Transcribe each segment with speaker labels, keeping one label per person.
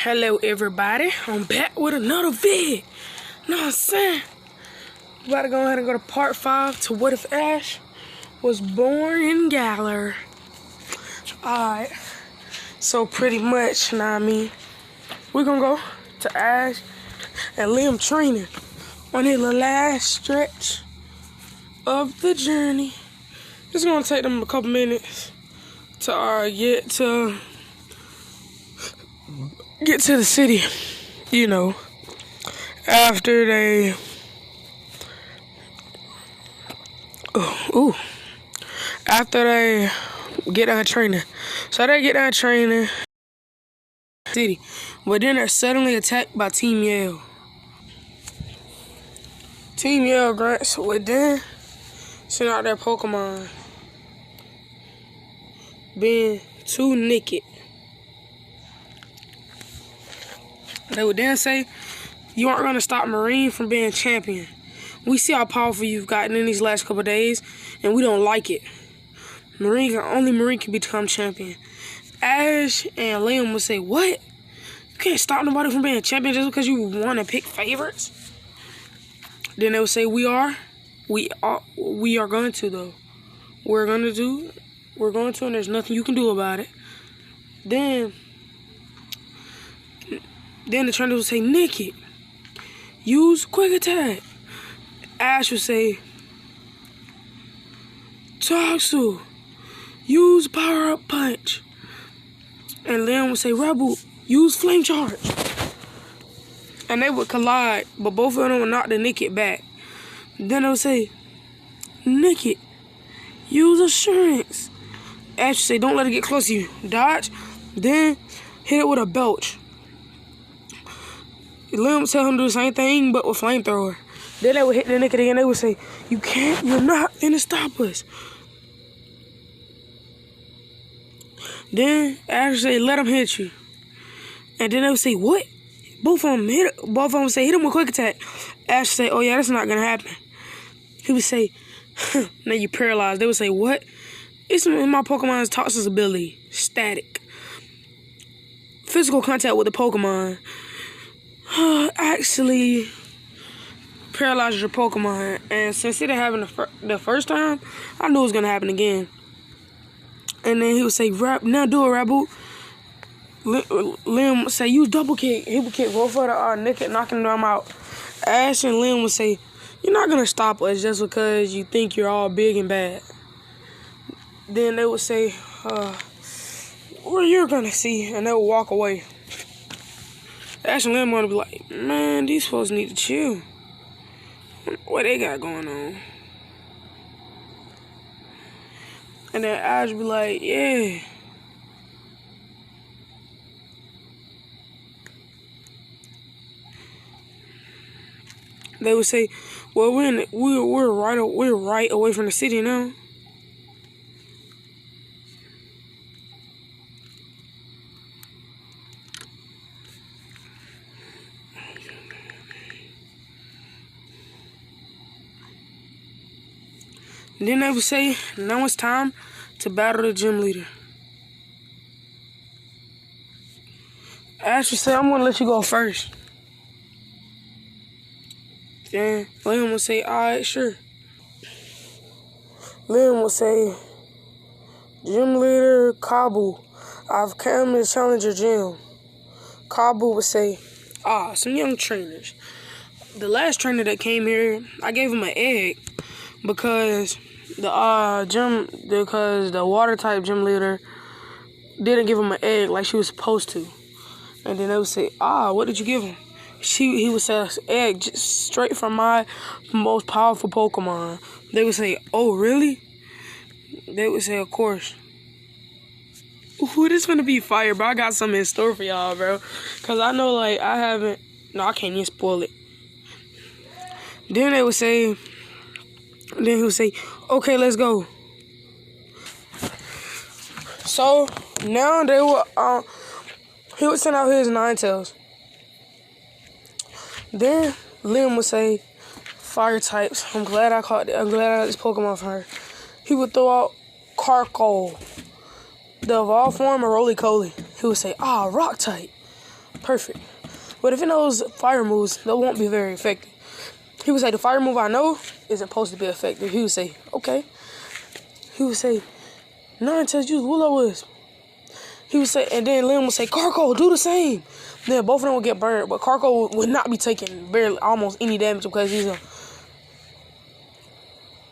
Speaker 1: Hello everybody, I'm back with another vid. Know what I'm saying? We about to go ahead and go to part 5 to what if Ash was born in Galar. Alright, so pretty much, know what I mean, we're gonna go to Ash and Liam training on his last stretch of the journey. It's gonna take them a couple minutes to get to the city, you know, after they get out of training. So they get out of training city, but then they're suddenly attacked by Team Yale. Team Yale grunts would then send out their Pokemon being too naked. They would then say, "You aren't going to stop Marine from being champion. We see how powerful you've gotten in these last couple of days, and we don't like it. Only Marine can become champion." Ash and Liam would say, "What? You can't stop nobody from being champion just because you want to pick favorites?" Then they would say, We are going to, though. We're going to, and there's nothing you can do about it." Then the trainer would say, "Nikki, use quick attack." Ash would say, "Toxu, use power up punch." And Liam would say, "Rebel, use flame charge." And they would collide, but both of them would knock the Nikki back. Then they would say, "Nikki, use assurance." Ash would say, "Don't let it get close to you. Dodge, then hit it with a belch." Liam would tell him to do the same thing, but with flamethrower. Then they would hit the Nikki again. They would say, "You're not gonna stop us." Then Ash would say, "Let him hit you." And then they would say, "What?" Both of them would say, "Hit him with quick attack." Ash would say, "Oh yeah, that's not gonna happen." He would say, "Now you paralyzed." They would say, "What?" "It's in my Pokemon's Toxic's ability, static. Physical contact with the Pokemon actually paralyzes your Pokemon." And since it didn't happen the first time, I knew it was gonna happen again. And then he would say, "Now do it, Raboot." Liam would say, "Use double kick." He would kick both of the Nick, knocking them out. Ash and Liam would say, "You're not gonna stop us just because you think you're all big and bad." Then they would say, "Well, you're gonna see," and they would walk away. Ash and Liam would be like, "Man, these folks need to chill. What they got going on?" And then Ash would be like, "Yeah." They would say, "Well, we're right away from the city now." Then they would say, "Now it's time to battle the gym leader." Ash would say, "I'm gonna let you go first." Then Liam would say, "Alright, sure." Liam would say, "Gym leader Kabu, I've come to challenge your gym." Kabu would say, "Some young trainers. The last trainer that came here, I gave him an egg because the water type gym leader didn't give him an egg like she was supposed to." And then they would say, "What did you give him?" He would say, "Egg, just straight from my most powerful Pokemon." They would say, "Oh, really?" They would say, "Of course." Ooh, this finna be fire, bro. I got something in store for y'all, bro. Cause I know, I can't even spoil it. Then he would say, "Okay, let's go." So now he would send out his Ninetales. Then Liam would say, "Fire types. I'm glad I got this Pokemon for her." He would throw out Carkol, the evolved form of Roly-Coly. He would say, "Rock type." perfect. But if it knows fire moves, that won't be very effective. He would say, the fire move I know isn't supposed to be effective. He would say, okay. He would say, Ninetales use Will-O-Wisp. He would say, and then Liam would say, Carco, do the same. Then both of them would get burned, but Carco would not be taking barely almost any damage because he's a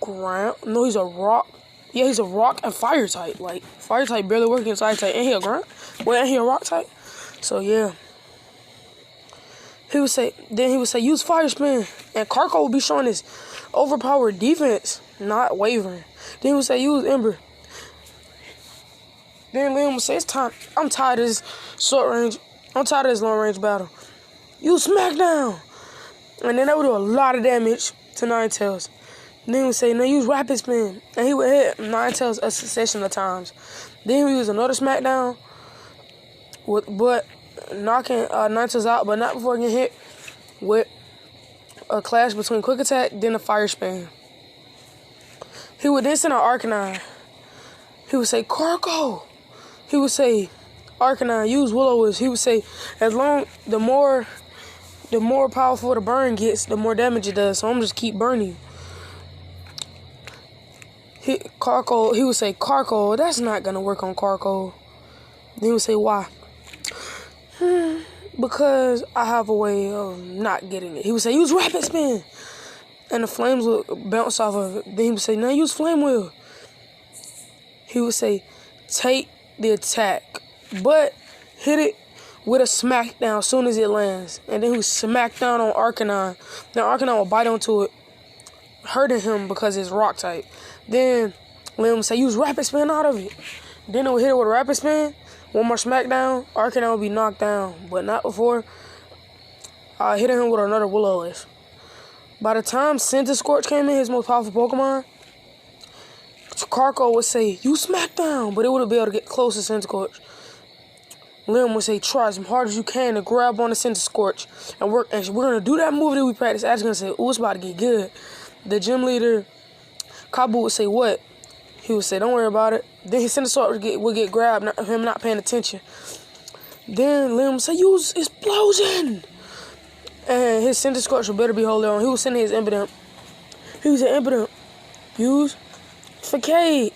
Speaker 1: ground. No, he's a rock. Yeah, he's a rock and fire type. Like, fire type barely works against fire type. And he a ground? Well, and he a rock type? So, yeah. He would say, use Fire Spin. And Carco would be showing his overpowered defense, not wavering. Then he would say, use Ember. Then Liam would say, it's time. I'm tired of this short range. I'm tired of this long range battle. Use Smackdown. And then that would do a lot of damage to Ninetales. Then he would say, no, use Rapid Spin. And he would hit Ninetales a succession of times. Then he would use another Smackdown. But knocking Ninetales out, but not before getting hit with a clash between Quick Attack, then a Fire Spin. He would then send an Arcanine. He would say, Carco. He would say, Arcanine, use Will-O-Wisp. He would say, the more powerful the burn gets, the more damage it does. So I'm just keep burning. He would say, Carco, that's not gonna work on Carco. Then he would say, why? Because I have a way of not getting it. He would say, use Rapid Spin. And the flames would bounce off of it. Then he would say, now use Flame Wheel. He would say, take the attack, but hit it with a Smackdown as soon as it lands. And then he would smack down on Arcanine. Then Arcanine will bite onto it, hurting him because it's rock type. Then Liam would say, use Rapid Spin out of it. Then it would hit it with a Rapid Spin. One more Smackdown, Arcanine will be knocked down, but not before hitting him with another Will-O-Wisp. By the time Scorch came in, his most powerful Pokemon, Carco would say, use Smackdown, but it wouldn't be able to get close to Scorch. Liam would say, try as hard as you can to grab on the Scorch and work. And we're going to do that move that we practiced. Actually going to say, ooh, it's about to get good. The gym leader, Kabu, would say, what? He would say, don't worry about it. Then his Scorch would get grabbed, him not paying attention. Then Liam would say, use Explosion. And his Scorch would better be holding on. He would send his Impidimp. He would say, Impidimp, use Facade.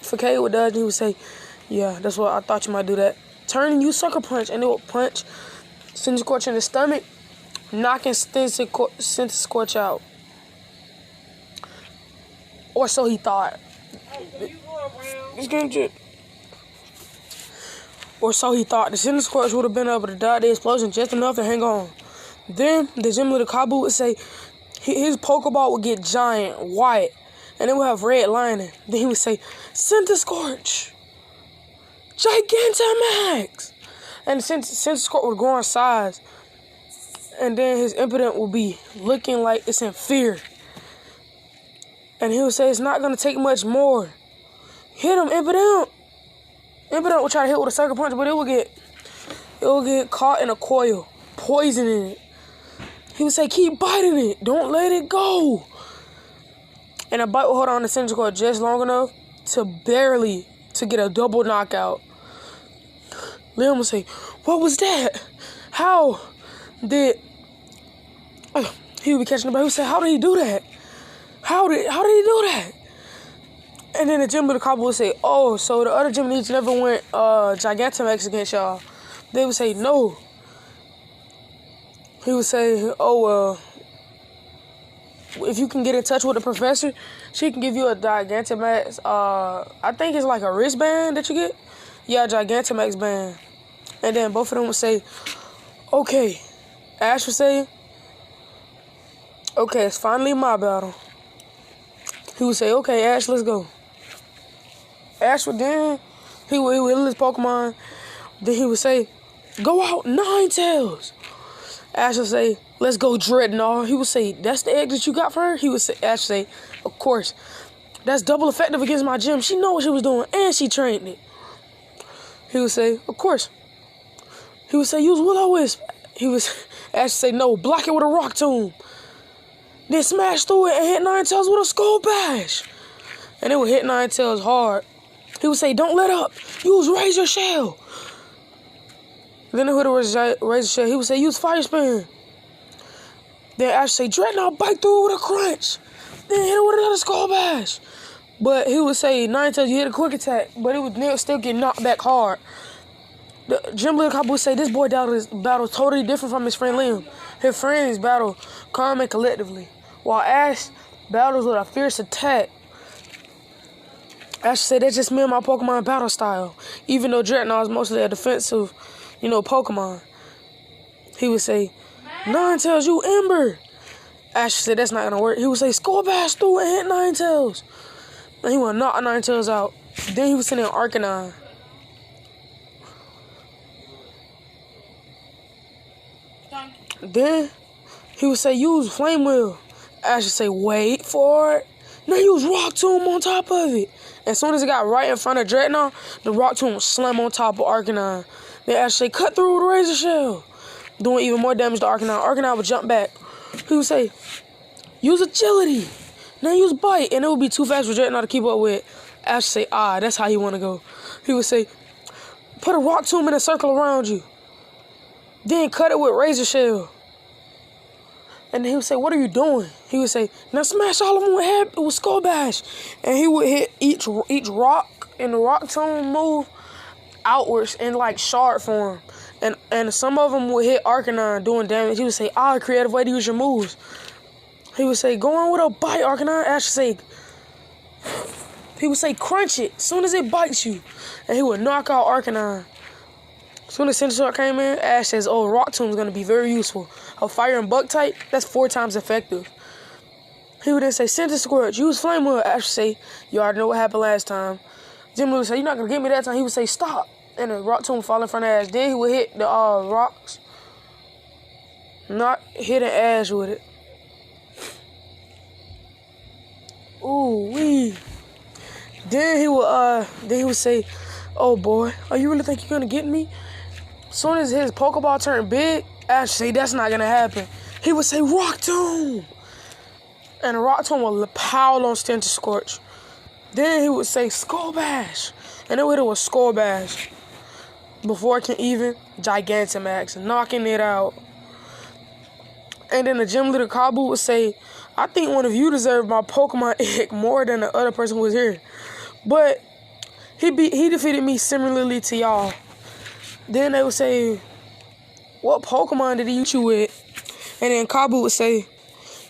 Speaker 1: Facade would dodge and he would say, yeah, that's what I thought you might do that. Turn and use Sucker Punch, and it would punch Scorch in the stomach, knocking Scorch out. Or so he thought. Or so he thought. The Scorch would have been able to dodge the explosion just enough to hang on. Then the gym leader Kabu would say his Pokeball would get giant, white, and it would have red lining. Then he would say, Scorch, Gigantamax! And the Scorch would grow in size. And then his Impidimp will be looking like it's in fear. And he would say, it's not going to take much more. Hit him, Impidimp! Impidimp will try to hit with a Sucker Punch, but it will get caught in a coil, poisoning it. He would say, keep biting it. Don't let it go. And a bite will hold on to Scorch just long enough to get a double knockout. Liam would say, what was that? How did... he would be catching the ball. He would say, how did he do that? How did he do that? And then the gym leader Kabu would say, oh, so the other gym leaders never went Gigantamax against y'all. They would say, no. He would say, oh, well, if you can get in touch with the professor, she can give you a Gigantamax. I think it's like a wristband that you get. Yeah, a Gigantamax band. And then both of them would say, okay. Ash would say, okay, it's finally my battle. He would say, okay, Ash, let's go. Ash would then, he would heal his Pokemon. Then he would say, go out, Ninetales. Ash would say, let's go, Dreadnought. He would say, that's the egg that you got for her? He would say, Ash would say, of course. That's double effective against my gym. She know what she was doing, and she trained it. He would say, of course. He would say, use Will-O-Wisp. Ash would say, no, block it with a Rock Tomb. Then smash through it and hit Ninetales with a Skull Bash. And it would hit Ninetales hard. He would say, don't let up. Use Razor Shell. Then the Hoodoo Razor Shell, he would say, use Fire Spin. Then Ash say, Dreadnought, bite through with a crunch. Then hit it with another Skull Bash. But he would say, Ninetales, you hit a quick attack, but it would still get knocked back hard. The Gym Leader Cabo would say, this boy battle totally different from his friend Liam. His friends battle calm and collectively, while Ash battles with a fierce attack. Ash said, that's just me and my Pokemon battle style. Even though Dreadnought is mostly a defensive, Pokemon. He would say, Ninetales, you Ember. Ash said, that's not going to work. He would say, Skull Bash through and hit Ninetales. And he would knock Ninetales out. Then he would send in Arcanine. Then he would say, use Flame Wheel. Ash would say, wait for it. Then use Rock Tomb on top of it. As soon as it got right in front of Dreadnought, the Rock Tomb would slam on top of Arcanine. Then Ash would say, cut through with a Razor Shell, doing even more damage to Arcanine. Arcanine would jump back. He would say, use Agility. Now use Bite, and it would be too fast for Dreadnought to keep up with. Ash would say, that's how you want to go. He would say, put a Rock Tomb in a circle around you. Then cut it with Razor Shell. And then he would say, what are you doing? He would say, now smash all of them with Skull Bash. And he would hit each rock in the Rock Tomb move outwards in like shard form. And some of them would hit Arcanine doing damage. He would say, a creative way to use your moves. He would say, go on with a Bite, Arcanine. Ash would say, he would say, crunch it as soon as it bites you. And he would knock out Arcanine. As soon as Centiskorch came in, Ash says, Rock Tomb is going to be very useful. A Fire and Bug type, that's 4 times effective. He would then say, Centiskorch, use Flame Wheel. Ash would say, you already know what happened last time. Jim would say, you're not going to get me that time. He would say, stop. And the Rock Tomb would fall in front of Ash. Then he would hit the rocks. Not hitting Ash with it. Ooh, wee. Then he would say, oh boy, are you really think you're going to get me? As soon as his Pokeball turned big, Ash say that's not gonna happen. He would say Rock Tomb, and the Rock Tomb would pound on Centiskorch. Then he would say Skull Bash, and it would hit a Skull Bash before it can even Gigantamax, knocking it out. And then the Gym Leader Cabo would say, I think one of you deserve my Pokemon egg more than the other person who was here, but he defeated me similarly to y'all. Then they would say, what Pokemon did he use you with? And then Cabo would say,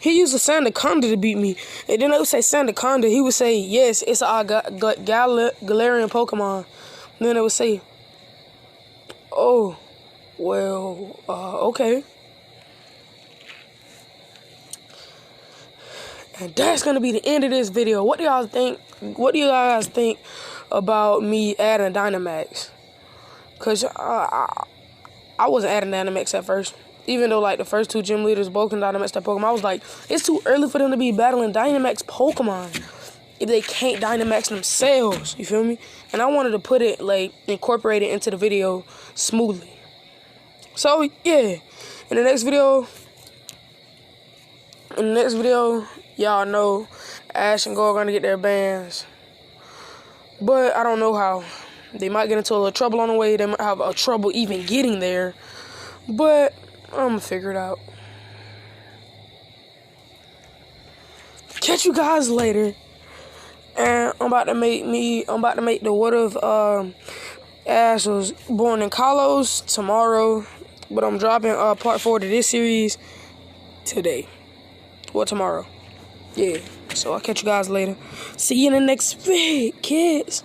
Speaker 1: he used a Sandaconda to beat me. And then they would say Sandaconda. He would say, yes, it's a Galarian Pokemon. And then they would say, oh, well, okay. And that's going to be the end of this video. What do y'all think? What do you guys think about me adding Dynamax? Because I wasn't adding Dynamax at first. Even though, like, the first 2 gym leaders both can Dynamax that Pokemon, I was like, it's too early for them to be battling Dynamax Pokemon if they can't Dynamax themselves. You feel me? And I wanted to put it, like, incorporate it into the video smoothly. So, yeah. In the next video, y'all know Ash and Go are going to get their bans. But I don't know how. They might get into a little trouble on the way. They might have a trouble even getting there. But I'm going to figure it out. Catch you guys later. And I'm about to make the What If Ash was born in Kalos tomorrow. But I'm dropping part 4 to this series today. Or tomorrow. Yeah. So I'll catch you guys later. See you in the next vid, kids.